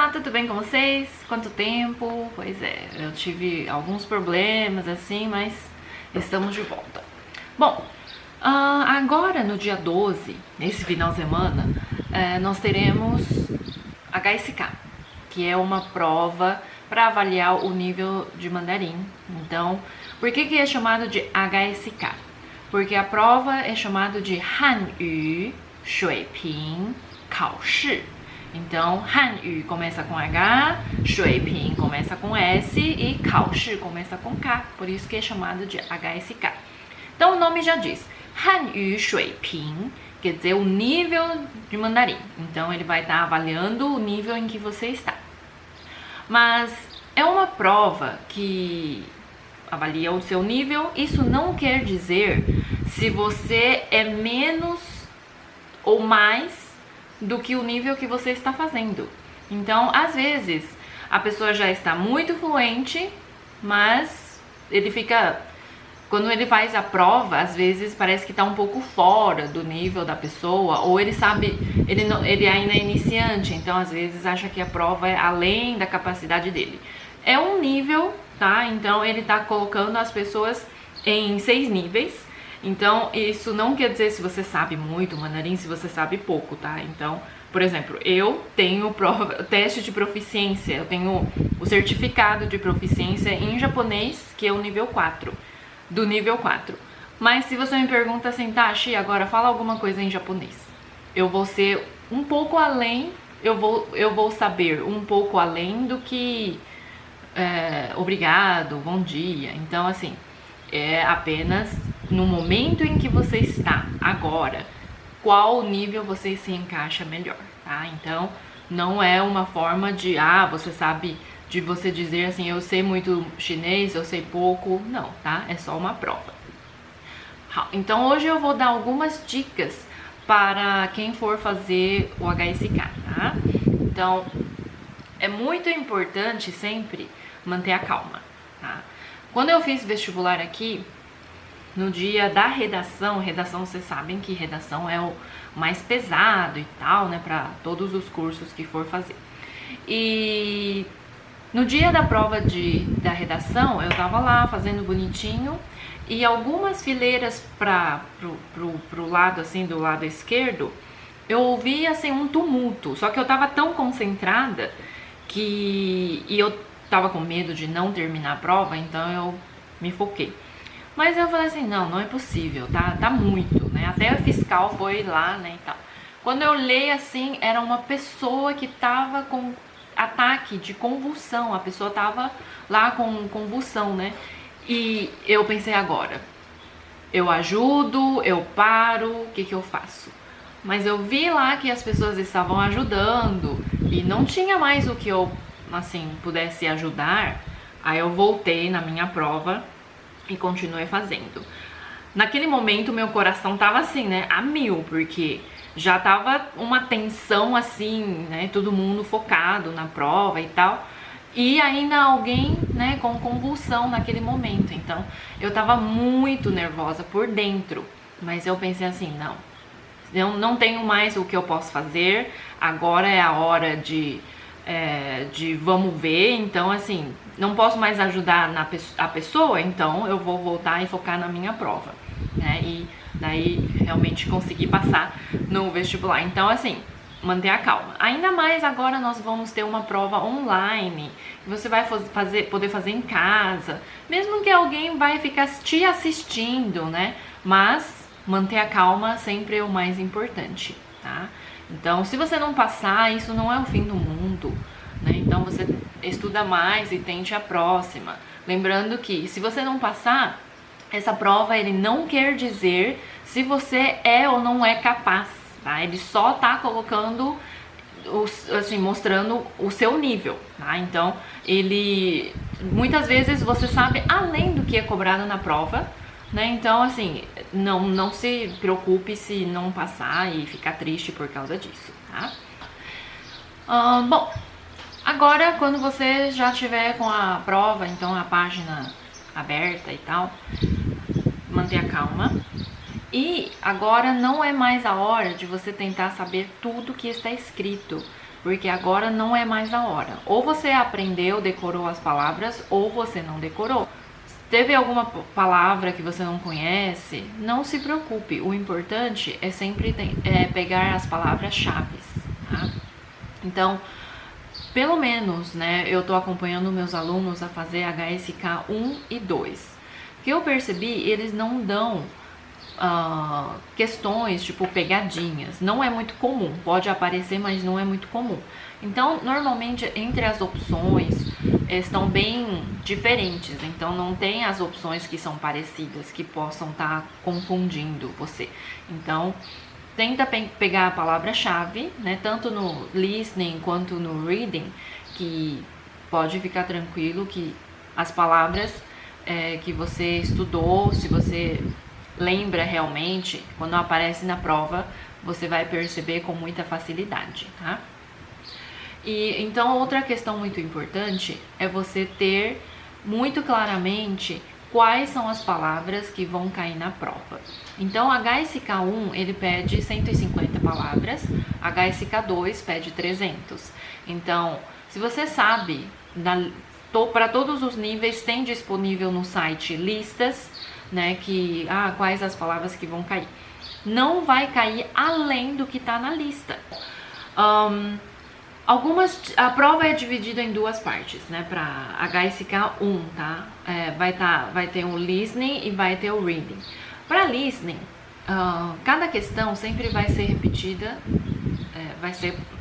Tudo bem com vocês? Quanto tempo? Pois é, eu tive alguns problemas assim, mas estamos de volta. Bom, agora no dia 12, nesse final de semana, nós teremos HSK, que é uma prova para avaliar o nível de mandarim. Então, por que é chamado de HSK? Porque a prova é chamada de Hanyu Shuiping Kaoshi. Então, Hanyu começa com H, Shuiping começa com S e Kaoshi começa com K, por isso que é chamado de HSK. Então, o nome já diz, Hanyu Shuiping, quer dizer o nível de mandarim. Então, ele vai estar avaliando o nível em que você está. Mas é uma prova que avalia o seu nível. Isso não quer dizer se você é menos ou mais do que o nível que você está fazendo. Então, às vezes, a pessoa já está muito fluente, mas ele fica... Quando ele faz a prova, às vezes parece que está um pouco fora do nível da pessoa, ou ele sabe, ele ainda é iniciante, então às vezes acha que a prova é além da capacidade dele. É um nível, tá? Então ele está colocando as pessoas em 6 níveis. Então, isso não quer dizer se você sabe muito mandarim, se você sabe pouco, tá? Então, por exemplo, eu tenho teste de proficiência, eu tenho o certificado de proficiência em japonês, que é o nível 4, do nível 4. Mas se você me pergunta assim, Tashi, agora fala alguma coisa em japonês, eu vou ser um pouco além, eu vou saber um pouco além do que obrigado, bom dia. Então, assim, é apenas no momento em que você está agora, qual nível você se encaixa melhor, tá? Então, não é uma forma de, você sabe, de você dizer assim, eu sei muito chinês, eu sei pouco, não, tá? É só uma prova. Então, hoje eu vou dar algumas dicas para quem for fazer o HSK, tá? Então, é muito importante sempre manter a calma, tá? Quando eu fiz vestibular aqui, no dia da redação, vocês sabem que redação é o mais pesado e tal, né, para todos os cursos que for fazer. E no dia da prova da redação, eu tava lá fazendo bonitinho e algumas fileiras pro lado, assim, do lado esquerdo, eu ouvi, assim, um tumulto, só que eu tava tão concentrada e eu tava com medo de não terminar a prova, então eu me foquei. Mas eu falei assim, não é possível, tá muito, né? Até o fiscal foi lá, né, e tal. Quando eu olhei assim, era uma pessoa que tava com ataque de convulsão, a pessoa tava lá com convulsão, né? E eu pensei agora, eu ajudo, eu paro, o que eu faço? Mas eu vi lá que as pessoas estavam ajudando e não tinha mais o que eu, assim, pudesse ajudar. Aí eu voltei na minha prova e continuei fazendo. Naquele momento meu coração tava assim, né, a mil, porque já tava uma tensão assim, né, todo mundo focado na prova e tal, e ainda alguém, né, com convulsão naquele momento. Então eu tava muito nervosa por dentro, mas eu pensei assim, eu não tenho mais o que eu posso fazer, agora é a hora de vamos ver, então assim, não posso mais ajudar a pessoa, então eu vou voltar e focar na minha prova, né, e daí realmente consegui passar no vestibular. Então assim, manter a calma. Ainda mais agora nós vamos ter uma prova online, que você vai poder fazer em casa, mesmo que alguém vai ficar te assistindo, né, mas manter a calma sempre é o mais importante, tá? Então, se você não passar, isso não é o fim do mundo, né? Então, você estuda mais e tente a próxima. Lembrando que, se você não passar, essa prova, ele não quer dizer se você é ou não é capaz, tá? Ele só tá colocando, assim, mostrando o seu nível, tá? Então, muitas vezes você sabe além do que é cobrado na prova, né? Então, assim, não se preocupe se não passar e ficar triste por causa disso, tá? Bom, agora quando você já tiver com a prova, então a página aberta e tal, mantenha calma. E agora não é mais a hora de você tentar saber tudo que está escrito. porque agora não é mais a hora. Ou você aprendeu, decorou as palavras, ou você não decorou. Teve alguma palavra que você não conhece? Não se preocupe, o importante é sempre pegar as palavras-chave, tá? Então, pelo menos, né, eu tô acompanhando meus alunos a fazer HSK 1 e 2. O que eu percebi, eles não dão questões tipo pegadinhas, não é muito comum, pode aparecer, mas não é muito comum. Então, normalmente, entre as opções, estão bem diferentes, então não tem as opções que são parecidas, que possam estar confundindo você. Então, tenta pegar a palavra-chave, né, tanto no listening quanto no reading, que pode ficar tranquilo que as palavras que você estudou, se você lembra realmente, quando aparece na prova, você vai perceber com muita facilidade, tá? E então, outra questão muito importante é você ter muito claramente quais são as palavras que vão cair na prova. Então, HSK1 ele pede 150 palavras, HSK2 pede 300. Então, se você sabe, para todos os níveis tem disponível no site listas, né, quais as palavras que vão cair. Não vai cair além do que está na lista. A prova é dividida em duas partes, né, para HSK1, tá? Vai ter o listening e vai ter o reading. Para listening, cada questão sempre vai ser repetida,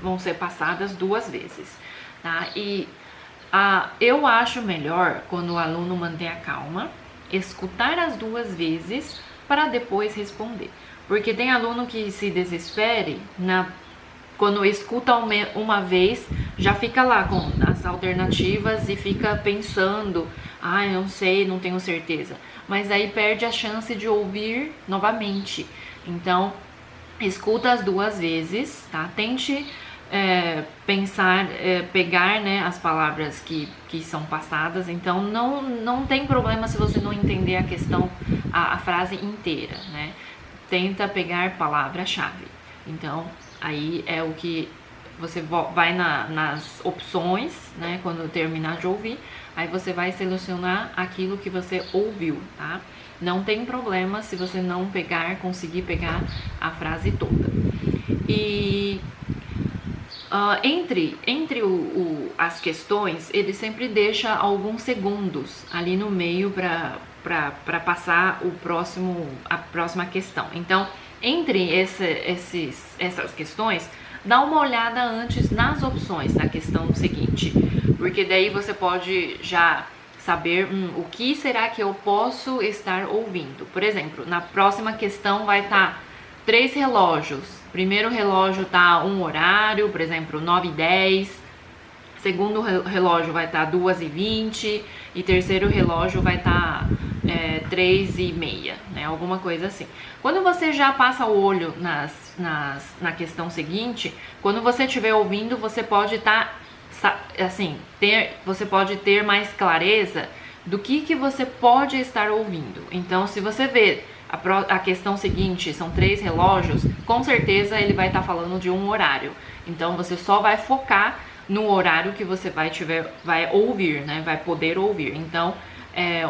vão ser passadas 2 vezes, tá? E eu acho melhor quando o aluno mantém a calma, escutar as 2 vezes para depois responder. Porque tem aluno que se desespere quando escuta uma vez, já fica lá com as alternativas e fica pensando, eu não sei, não tenho certeza. Mas aí perde a chance de ouvir novamente. Então, escuta as 2 vezes, tá? Tente pensar, pegar, né, as palavras que são passadas. Então, não tem problema se você não entender a questão, a frase inteira, né? Tenta pegar palavra-chave. Então, aí é o que você vai nas opções, né? Quando terminar de ouvir, aí você vai selecionar aquilo que você ouviu, tá? Não tem problema se você não conseguir pegar a frase toda. E entre as questões, ele sempre deixa alguns segundos ali no meio para passar a próxima questão. Então, entre essas questões, dá uma olhada antes nas opções na questão seguinte, porque daí você pode já saber o que será que eu posso estar ouvindo. Por exemplo, na próxima questão vai estar 3 relógios. Primeiro relógio tá um horário, por exemplo, 9h10. Segundo relógio vai estar 2h20. E terceiro relógio vai estar 3h30, né? Alguma coisa assim. Quando você já passa o olho na questão seguinte, quando você estiver ouvindo, você pode você pode ter mais clareza do que você pode estar ouvindo. Então, se você vê a questão seguinte são 3 relógios, com certeza ele vai estar falando de um horário. Então, você só vai focar no horário que você vai ouvir, né? Vai poder ouvir. Então,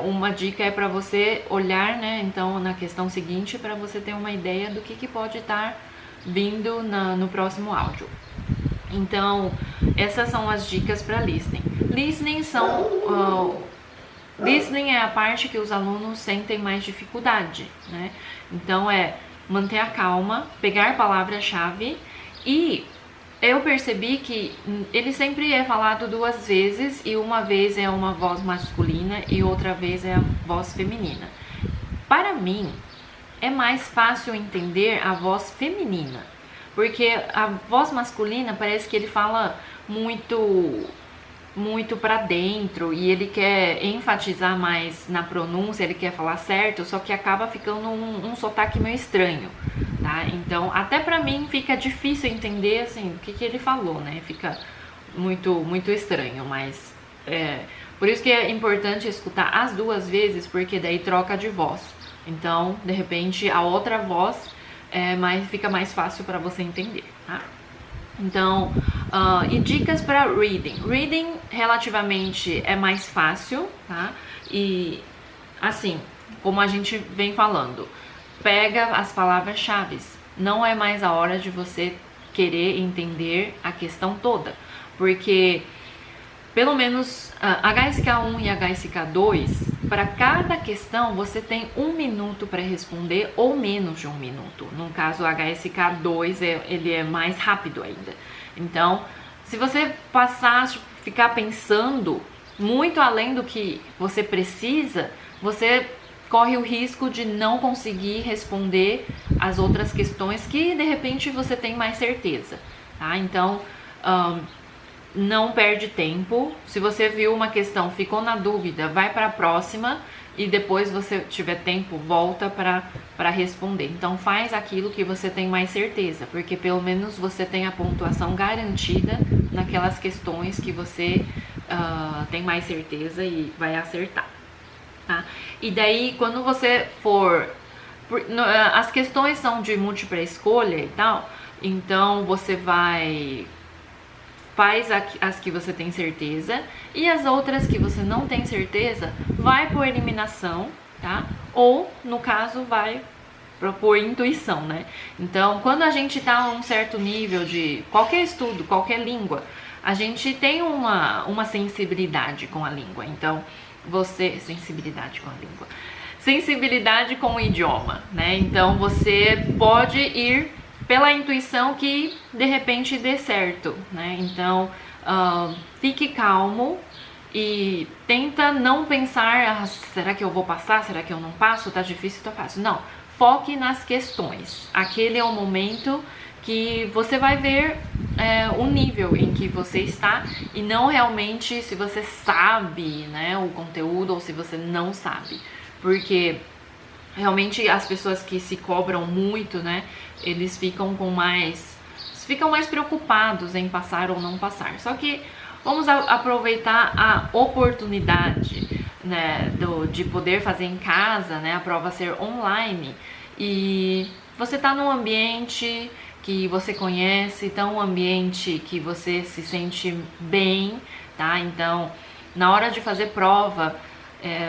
uma dica é para você olhar, né? Então, na questão seguinte, para você ter uma ideia do que pode estar vindo no próximo áudio. Então, essas são as dicas para listening. Listening é a parte que os alunos sentem mais dificuldade, né? Então, manter a calma, pegar palavra-chave, e eu percebi que ele sempre é falado 2 vezes, e uma vez é uma voz masculina e outra vez é a voz feminina. Para mim, é mais fácil entender a voz feminina, porque a voz masculina parece que ele fala muito para dentro e ele quer enfatizar mais na pronúncia, ele quer falar certo, só que acaba ficando um sotaque meio estranho, tá? Então, até pra mim fica difícil entender, assim, o que ele falou, né? Fica muito estranho, mas por isso que é importante escutar as 2 vezes, porque daí troca de voz. Então, de repente, a outra voz fica mais fácil para você entender, tá? Então, E dicas para reading. Reading relativamente é mais fácil, tá? E assim, como a gente vem falando, pega as palavras-chave. Não é mais a hora de você querer entender a questão toda, porque pelo menos HSK1 e HSK2, para cada questão você tem 1 minuto para responder ou menos de 1 minuto. No caso, o HSK2 ele é mais rápido ainda. Então, se você ficar pensando muito além do que você precisa, você corre o risco de não conseguir responder as outras questões que de repente você tem mais certeza, tá? Então, não perde tempo. Se você viu uma questão, ficou na dúvida, vai para a próxima e depois você tiver tempo, volta para responder. Então faz aquilo que você tem mais certeza, porque pelo menos você tem a pontuação garantida naquelas questões que você tem mais certeza e vai acertar, tá? E daí quando você for... as questões são de múltipla escolha e tal, então você faz as que você tem certeza e as outras que você não tem certeza, vai por eliminação, tá? Ou, no caso, vai por intuição, né? Então, quando a gente tá a um certo nível de qualquer estudo, qualquer língua, a gente tem uma sensibilidade com a língua. Então, sensibilidade com o idioma, né? Então, você pode ir pela intuição que de repente dê certo, né? Então, fique calmo e tenta não pensar, será que eu vou passar? Será que eu não passo? Tá difícil, tá fácil. Não, foque nas questões. Aquele é o momento que você vai ver o nível em que você está e não realmente se você sabe, né, o conteúdo ou se você não sabe. Porque realmente as pessoas que se cobram muito, né, eles ficam mais preocupados em passar ou não passar. Só que vamos aproveitar a oportunidade, né, de poder fazer em casa, né, a prova ser online, e você tá num ambiente que você conhece, tá um ambiente que você se sente bem, tá? Então, na hora de fazer prova,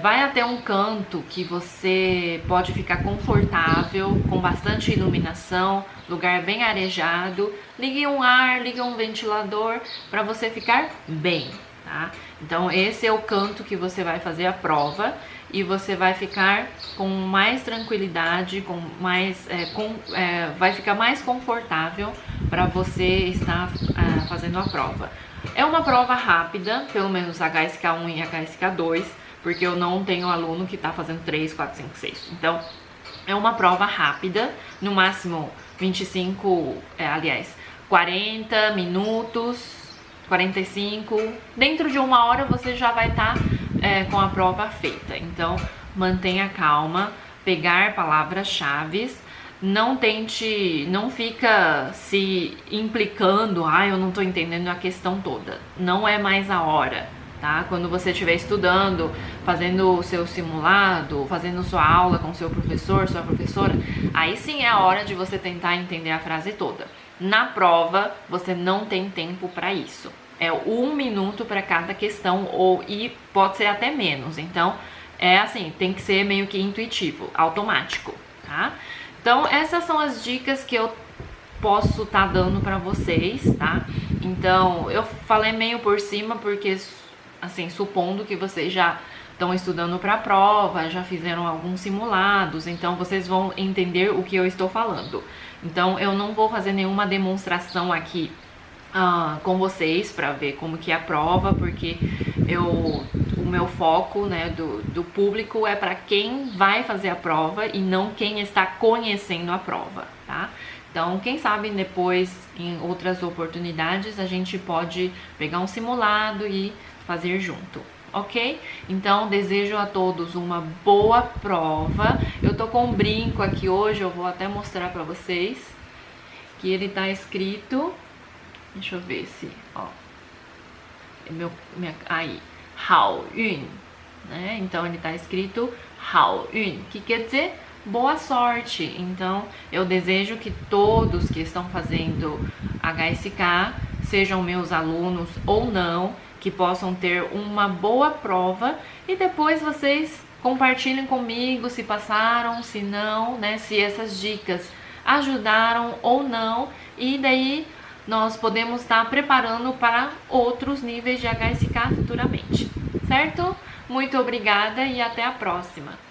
vai até um canto que você pode ficar confortável, com bastante iluminação, lugar bem arejado, ligue um ar, ligue um ventilador para você ficar bem, tá? Então esse é o canto que você vai fazer a prova e você vai ficar com mais tranquilidade, vai ficar mais confortável para você estar fazendo a prova. É uma prova rápida, pelo menos HSK1 e HSK2, porque eu não tenho aluno que está fazendo 3, 4, 5, 6. Então, é uma prova rápida, no máximo 40 minutos, 45. Dentro de 1 hora você já vai estar com a prova feita. Então, mantenha calma, pegar palavras-chave, não fica se implicando, eu não estou entendendo a questão toda. Não é mais a hora. Tá? Quando você estiver estudando, fazendo o seu simulado, fazendo sua aula com seu professor, sua professora, aí sim é a hora de você tentar entender a frase toda. Na prova, você não tem tempo para isso. É 1 minuto para cada questão, e pode ser até menos. Então, tem que ser meio que intuitivo, automático, tá? Então, essas são as dicas que eu posso estar dando para vocês, tá? Então, eu falei meio por cima porque... assim, supondo que vocês já estão estudando para a prova, já fizeram alguns simulados, então vocês vão entender o que eu estou falando. Então eu não vou fazer nenhuma demonstração aqui com vocês para ver como que é a prova, porque o meu foco, né, do público é para quem vai fazer a prova e não quem está conhecendo a prova, tá? Então, quem sabe depois, em outras oportunidades, a gente pode pegar um simulado e fazer junto, ok? Então, desejo a todos uma boa prova. Eu tô com um brinco aqui hoje, eu vou até mostrar pra vocês, que ele tá escrito, deixa eu ver se, aí, Hao Yun, né? Então, ele tá escrito Hao Yun, que quer dizer boa sorte. Então, eu desejo que todos que estão fazendo HSK sejam meus alunos ou não, que possam ter uma boa prova, e depois vocês compartilhem comigo se passaram, se não, né, se essas dicas ajudaram ou não, e daí nós podemos estar preparando para outros níveis de HSK futuramente, certo? Muito obrigada e até a próxima!